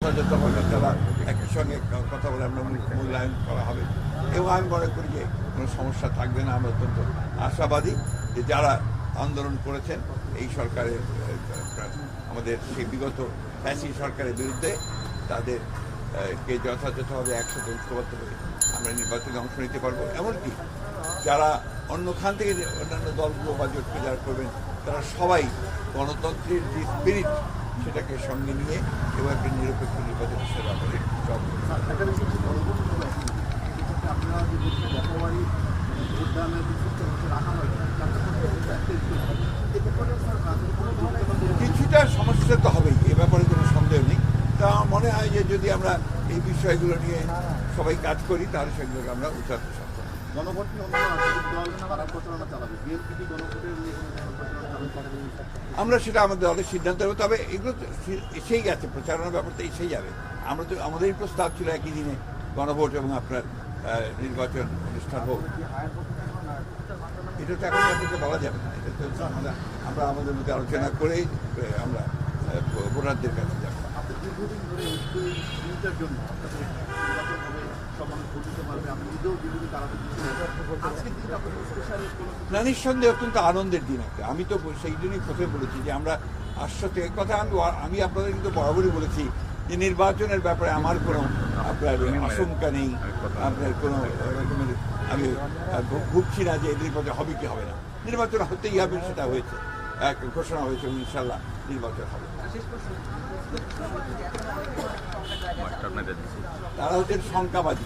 যথাযথভাবে তারা একই সঙ্গে কথা বলে আমরা মূল্যায়ন করা হবে এবং আমি মনে করি যে কোনো সমস্যা থাকবে না। আমরা অত্যন্ত আশাবাদী যে যারা আন্দোলন করেছেন এই সরকারের আমাদের সেই বিগত ফ্যাসি সরকারের বিরুদ্ধে তাদেরকে যথাযথভাবে একসাথে ঐক্যবদ্ধ করে আমরা নির্বাচনে অংশ নিতে পারবো। এমনকি যারা অন্য খান থেকে অন্যান্য দলগুলো বা জোটকে যারা করবেন তারা সবাই গণতন্ত্রের যে স্পিরিট সেটাকে সঙ্গে নিয়ে এবং একটা নিরপেক্ষ নির্বাচন হিসেবে আমাদের কিছুটা সমস্যা তো হবেই, এ ব্যাপারে কোনো সন্দেহ নেই। তা মনে হয় যে যদি আমরা এই বিষয়গুলো নিয়ে সবাই কাজ করি তাহলে সেগুলোকে আমরা উঠাতে সক্ষম। আমরা সেটা আমাদের দলের সিদ্ধান্ত নেব, তবে এগুলো এসেই গেছে, প্রচারণার ব্যাপারটা এসেই যাবে। আমরা তো আমাদেরই প্রস্তাব ছিল একই দিনে গণভোট এবং আপনার নির্বাচন অনুষ্ঠান হোক। এটা তো এখন আপনাকে বলা যাবে না, এটা তো আমরা আমাদের মধ্যে আলোচনা করেই আমরা ভোটারদের কাছে যাবো। না, নিঃসন্দেহে অত্যন্ত আনন্দের দিন একটা। আমি তো সেই জন্যই প্রথমে বলেছি যে আমরা আশ্বাস কথা আমি আপনাদের কিন্তু বরাবরই বলেছি যে নির্বাচনের ব্যাপারে আমার কোনো আপনার আশঙ্কা নেই, আপনার কোনো রকমের আমি ভুগছি না যে নির্বাচন হবে কি হবে না। নির্বাচন হতেই হবে, সেটা হয়েছে, এক ঘোষণা হয়েছে এবং ইনশাল্লাহ নির্বাচন হবে। তারা হচ্ছেন সংখ্যাবাদী।